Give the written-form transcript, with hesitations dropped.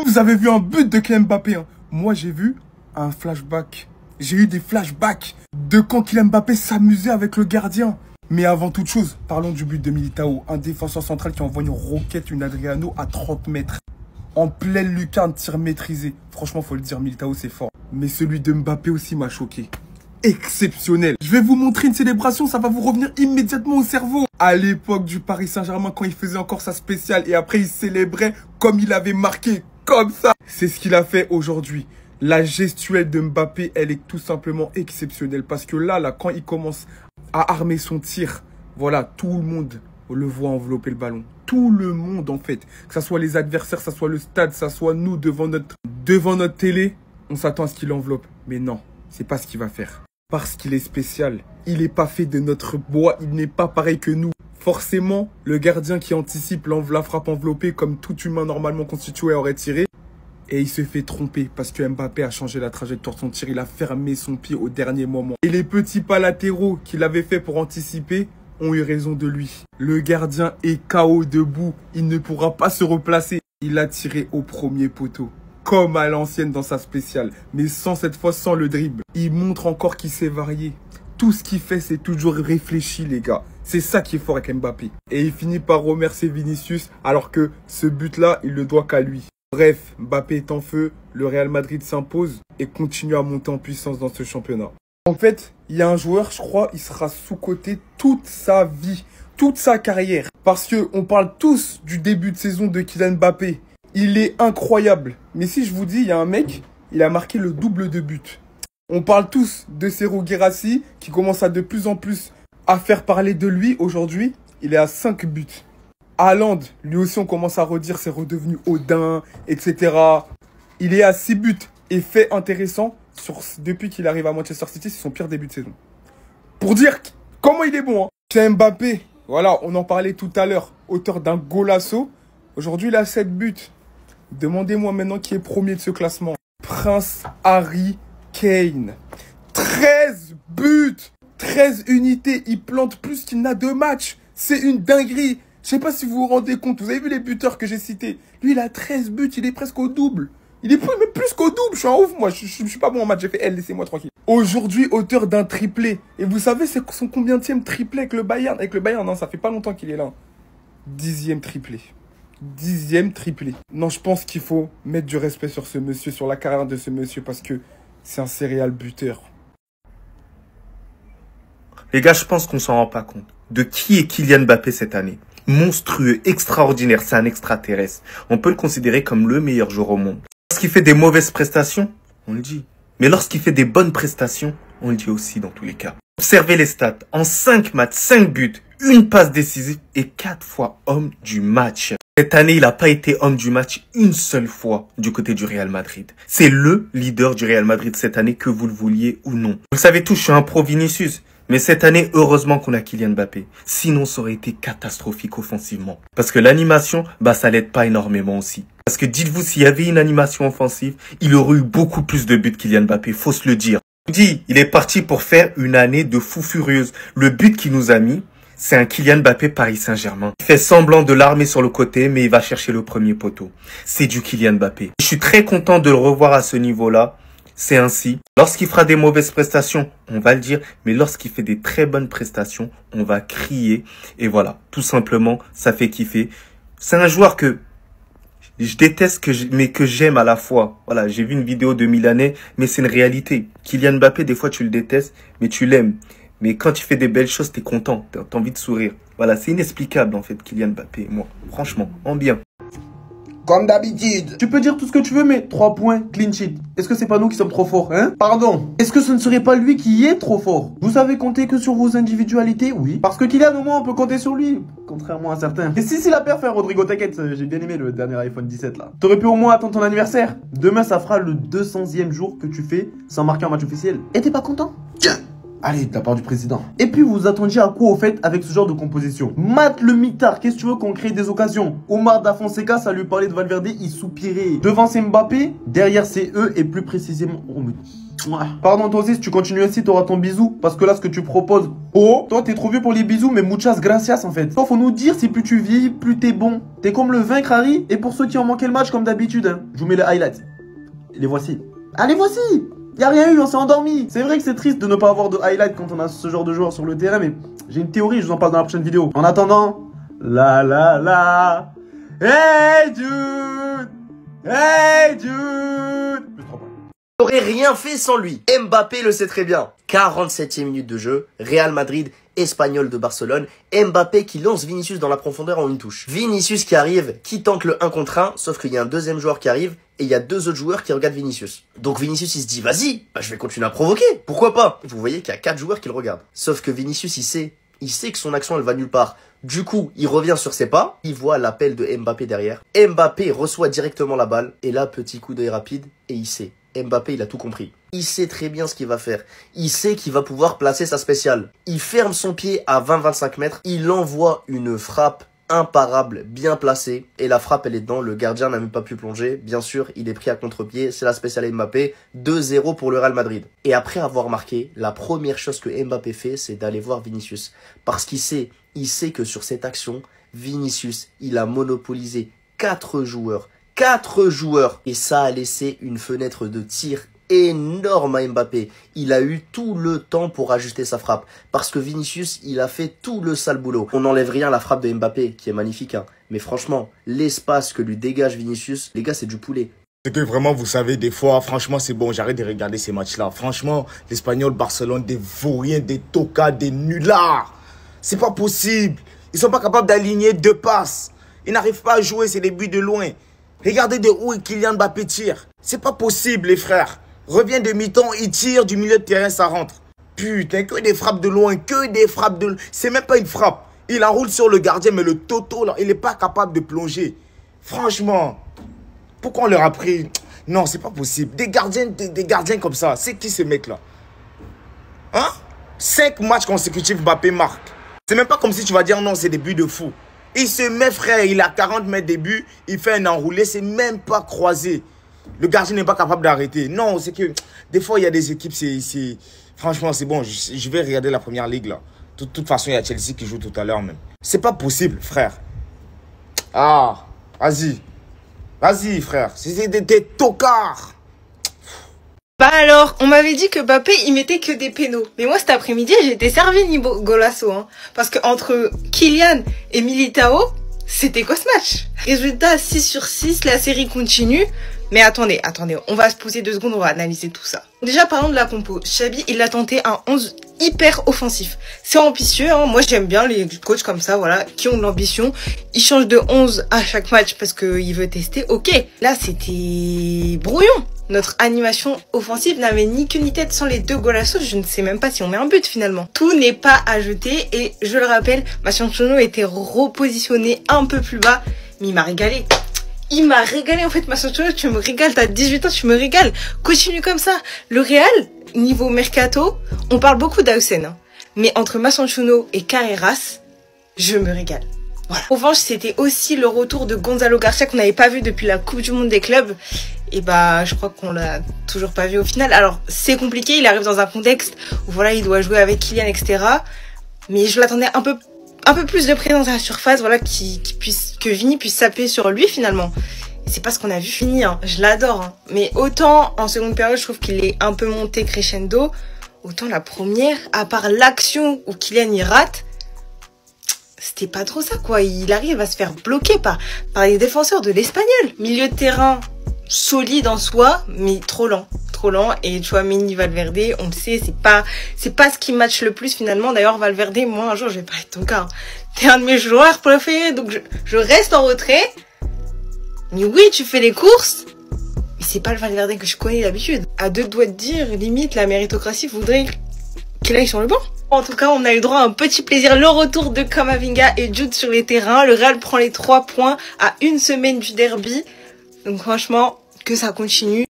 Vous avez vu un but de Kylian Mbappé, hein. Moi, j'ai vu un flashback. J'ai eu des flashbacks de quand Kylian Mbappé s'amusait avec le gardien. Mais avant toute chose, parlons du but de Militao. Un défenseur central qui envoie une roquette, une Adriano à 30 mètres. En pleine lucarne, tir maîtrisé. Franchement, faut le dire, Militao, c'est fort. Mais celui de Mbappé aussi m'a choqué. Exceptionnel. Je vais vous montrer une célébration, ça va vous revenir immédiatement au cerveau. À l'époque du Paris Saint-Germain, quand il faisait encore sa spéciale et après il célébrait comme il avait marqué, comme ça. C'est ce qu'il a fait aujourd'hui. La gestuelle de Mbappé, elle est tout simplement exceptionnelle. Parce que là, quand il commence à armer son tir, voilà, tout le monde le voit envelopper le ballon. Tout le monde, en fait. Que ce soit les adversaires, que ce soit le stade, que ce soit nous devant notre télé, on s'attend à ce qu'il enveloppe. Mais non, c'est pas ce qu'il va faire. Parce qu'il est spécial. Il n'est pas fait de notre bois. Il n'est pas pareil que nous. Forcément, le gardien qui anticipe la frappe enveloppée comme tout humain normalement constitué aurait tiré. Et il se fait tromper parce que Mbappé a changé la trajectoire de son tir. Il a fermé son pied au dernier moment. Et les petits pas latéraux qu'il avait fait pour anticiper ont eu raison de lui. Le gardien est KO debout. Il ne pourra pas se replacer. Il a tiré au premier poteau. Comme à l'ancienne dans sa spéciale. Mais cette fois sans le dribble. Il montre encore qu'il sait varier. Tout ce qu'il fait, c'est toujours réfléchi, les gars. C'est ça qui est fort avec Mbappé. Et il finit par remercier Vinicius, alors que ce but-là, il le doit qu'à lui. Bref, Mbappé est en feu, le Real Madrid s'impose et continue à monter en puissance dans ce championnat. En fait, il y a un joueur, je crois, il sera sous-coté toute sa vie, toute sa carrière. Parce qu'on parle tous du début de saison de Kylian Mbappé. Il est incroyable. Mais si je vous dis, il y a un mec, il a marqué le double de buts. On parle tous de Serhou Guirassy qui commence à de plus en plus à faire parler de lui. Aujourd'hui, il est à 5 buts. Haaland, lui aussi, on commence à redire, c'est redevenu Odin, etc. Il est à 6 buts. Et fait intéressant, depuis qu'il arrive à Manchester City, c'est son pire début de saison. Pour dire comment il est bon. Hein. C'est Mbappé, voilà, on en parlait tout à l'heure, auteur d'un golasso. Aujourd'hui, il a 7 buts. Demandez-moi maintenant qui est premier de ce classement. Prince Harry Kane. 13 buts, 13 unités. Il plante plus qu'il n'a de matchs. C'est une dinguerie. Je sais pas si vous vous rendez compte. Vous avez vu les buteurs que j'ai cités. Lui, il a 13 buts. Il est presque au double. Il est même plus qu'au double. Je suis en ouf, moi. Je suis pas bon en match. J'ai fait L, laissez-moi tranquille. Aujourd'hui, auteur d'un triplé. Et vous savez, c'est son combienième triplé avec le Bayern? Avec le Bayern, non, ça fait pas longtemps qu'il est là. 10e triplé. 10e triplé. Non, je pense qu'il faut mettre du respect sur ce monsieur, sur la carrière de ce monsieur, parce que c'est un serial buteur. Les gars, je pense qu'on s'en rend pas compte. De qui est Kylian Mbappé cette année? Monstrueux, extraordinaire, c'est un extraterrestre. On peut le considérer comme le meilleur joueur au monde. Lorsqu'il fait des mauvaises prestations, on le dit. Mais lorsqu'il fait des bonnes prestations, on le dit aussi dans tous les cas. Observez les stats. En 5 matchs, 5 buts, une passe décisive et 4 fois homme du match. Cette année, il n'a pas été homme du match une seule fois du côté du Real Madrid. C'est le leader du Real Madrid cette année, que vous le vouliez ou non. Vous le savez tous, je suis un pro Vinicius. Mais cette année, heureusement qu'on a Kylian Mbappé. Sinon, ça aurait été catastrophique offensivement. Parce que l'animation, ça l'aide pas énormément aussi. Parce que dites-vous, s'il y avait une animation offensive, il aurait eu beaucoup plus de buts Kylian Mbappé, faut se le dire. Je vous dis, il est parti pour faire une année de fou furieuse. Le but qu'il nous a mis, c'est un Kylian Mbappé Paris Saint-Germain. Il fait semblant de l'armer sur le côté, mais il va chercher le premier poteau. C'est du Kylian Mbappé. Je suis très content de le revoir à ce niveau-là. C'est ainsi. Lorsqu'il fera des mauvaises prestations, on va le dire. Mais lorsqu'il fait des très bonnes prestations, on va crier. Et voilà, tout simplement, ça fait kiffer. C'est un joueur que je déteste, mais que j'aime à la fois. Voilà, j'ai vu une vidéo de Milanais, mais c'est une réalité. Kylian Mbappé, des fois, tu le détestes, mais tu l'aimes. Mais quand tu fais des belles choses, t'es content, t'as envie de sourire. Voilà, c'est inexplicable en fait, Kylian Mbappé, moi. Franchement, en bien. Comme d'habitude. Tu peux dire tout ce que tu veux, mais 3 points, clean sheet. Est-ce que c'est pas nous qui sommes trop forts, hein? Pardon. Est-ce que ce ne serait pas lui qui est trop fort? Vous savez compter que sur vos individualités? Oui. Parce que Kylian, au moins, on peut compter sur lui. Contrairement à certains. Et si la paire fait Rodrigo, t'inquiète, j'ai bien aimé le dernier iPhone 17 là. T'aurais pu au moins attendre ton anniversaire. Demain, ça fera le 200e jour que tu fais sans marquer en match officiel. Et t'es pas content? Tiens. Allez, de la part du président. Et puis, vous vous attendiez à quoi, au fait, avec ce genre de composition? Matt le mitard, qu'est-ce que tu veux qu'on crée des occasions? Omar Da Fonseca, ça lui parlait de Valverde, il soupirait. Devant, c'est Mbappé, derrière, c'est eux, et plus précisément... Oh, mais... Pardon, toi aussi, si tu continues ainsi, t'auras ton bisou. Parce que là, ce que tu proposes... Oh, toi, t'es trop vieux pour les bisous, mais muchas gracias, en fait. Toi, faut nous dire, si plus tu vieillis, plus t'es bon. T'es comme le vaincre, Harry. Et pour ceux qui ont manqué le match, comme d'habitude, hein, je vous mets les highlights. Les voici. Allez, voici. Y'a rien eu, on s'est endormi. C'est vrai que c'est triste de ne pas avoir de highlight quand on a ce genre de joueur sur le terrain, mais j'ai une théorie, je vous en parle dans la prochaine vidéo. En attendant, la. Hey Jude! Hey Jude! Plus 3 points. N'aurait rien fait sans lui. Mbappé le sait très bien. 47e minute de jeu, Real Madrid, Espagnol de Barcelone, Mbappé qui lance Vinicius dans la profondeur en une touche. Vinicius qui arrive, qui tente le 1 contre 1, sauf qu'il y a un deuxième joueur qui arrive, et il y a 2 autres joueurs qui regardent Vinicius. Donc Vinicius il se dit vas-y, je vais continuer à provoquer, pourquoi pas? Vous voyez qu'il y a 4 joueurs qui le regardent. Sauf que Vinicius il sait que son action elle va nulle part. Du coup, il revient sur ses pas, il voit l'appel de Mbappé derrière. Mbappé reçoit directement la balle, et là petit coup d'œil rapide, et il sait. Mbappé, il a tout compris. Il sait très bien ce qu'il va faire. Il sait qu'il va pouvoir placer sa spéciale. Il ferme son pied à 20-25 mètres. Il envoie une frappe imparable, bien placée. Et la frappe, elle est dedans. Le gardien n'a même pas pu plonger. Bien sûr, il est pris à contre-pied. C'est la spéciale Mbappé. 2-0 pour le Real Madrid. Et après avoir marqué, la première chose que Mbappé fait, c'est d'aller voir Vinicius. Parce qu'il sait que sur cette action, Vinicius, il a monopolisé 4 joueurs. 4 joueurs. Et ça a laissé une fenêtre de tir énorme à Mbappé. Il a eu tout le temps pour ajuster sa frappe. Parce que Vinicius, il a fait tout le sale boulot. On n'enlève rien à la frappe de Mbappé, qui est magnifique. Hein. Mais franchement, l'espace que lui dégage Vinicius, les gars, c'est du poulet. C'est que vraiment, vous savez, des fois, franchement, c'est bon, j'arrête de regarder ces matchs-là. Franchement, l'Espagnol, Barcelone, des vauriens, des tocards, des nullards. C'est pas possible. Ils sont pas capables d'aligner 2 passes. Ils n'arrivent pas à jouer, c'est des buts de loin. Regardez de où Kylian Mbappé tire. C'est pas possible, les frères. Revient de mi-temps, il tire du milieu de terrain, ça rentre. Putain, que des frappes de loin, que des frappes de loin. C'est même pas une frappe. Il enroule sur le gardien, mais le toto, là, il n'est pas capable de plonger. Franchement, pourquoi on leur a pris... Non, c'est pas possible. Des gardiens comme ça, c'est qui ces mecs-là? Hein? 5 matchs consécutifs, Mbappé marque. C'est même pas comme si tu vas dire non, c'est des buts de fou. Il se met, frère, il a 40 mètres de but, il fait un enroulé, c'est même pas croisé. Le gardien n'est pas capable d'arrêter. Non, c'est que des fois, il y a des équipes, franchement, c'est bon, je vais regarder la première ligue, là. De toute façon, il y a Chelsea qui joue tout à l'heure même. C'est pas possible, frère. Ah, vas-y. Vas-y, frère. C'est des tocards. Bah alors, on m'avait dit que Mbappé, il mettait que des pénaux. Mais moi, cet après-midi, j'étais servi niveau golasso, hein. Parce que entre Kylian et Militao, c'était quoi ce match? Résultat, 6 sur 6, la série continue. Mais attendez, on va se poser 2 secondes, on va analyser tout ça. Déjà, parlons de la compo. Xabi, il a tenté un 11 hyper offensif. C'est ambitieux, hein. Moi, j'aime bien les coachs comme ça, voilà, qui ont de l'ambition. Il change de 11 à chaque match parce qu'il veut tester. Ok, là, c'était brouillon. Notre animation offensive n'avait ni queue ni tête sans les 2 golassos. Je ne sais même pas si on met un but finalement. Tout n'est pas à jeter et je le rappelle, Mascherano était repositionné un peu plus bas, mais il m'a régalé. Il m'a régalé en fait, Mascherano, tu me régales, t'as 18 ans, tu me régales. Continue comme ça. Le Real, niveau mercato, on parle beaucoup d'Hausen, hein. Mais entre Mascherano et Carreras, je me régale. Voilà. En revanche, c'était aussi le retour de Gonzalo Garcia qu'on n'avait pas vu depuis la Coupe du Monde des clubs. Et bah, je crois qu'on l'a toujours pas vu au final. Alors, c'est compliqué, il arrive dans un contexte où voilà, il doit jouer avec Kylian, etc. Mais je l'attendais un peu plus de présence à la surface, voilà, que Vini puisse s'appuyer sur lui finalement. Et c'est pas ce qu'on a vu finir, hein. Je l'adore, hein. Mais autant en seconde période, je trouve qu'il est un peu monté crescendo, autant la première, à part l'action où Kylian y rate, c'était pas trop ça, quoi. Il arrive à se faire bloquer par les défenseurs de l'Espagnol. Milieu de terrain solide en soi, mais trop lent. Et tu vois, Mini Valverde, on le sait, c'est pas ce qui match le plus finalement. D'ailleurs, Valverde, moi un jour je vais parler de ton cas, hein. T'es un de mes joueurs préférés, donc je reste en retrait. Mais oui, tu fais les courses, mais c'est pas le Valverde que je connais d'habitude. À 2 doigts de dire, limite, la méritocratie voudrait qu'il aille sur le banc. En tout cas, on a eu droit à un petit plaisir, le retour de Camavinga et Jude sur les terrains. Le Real prend les 3 points à 1 semaine du derby. Donc franchement, que ça continue.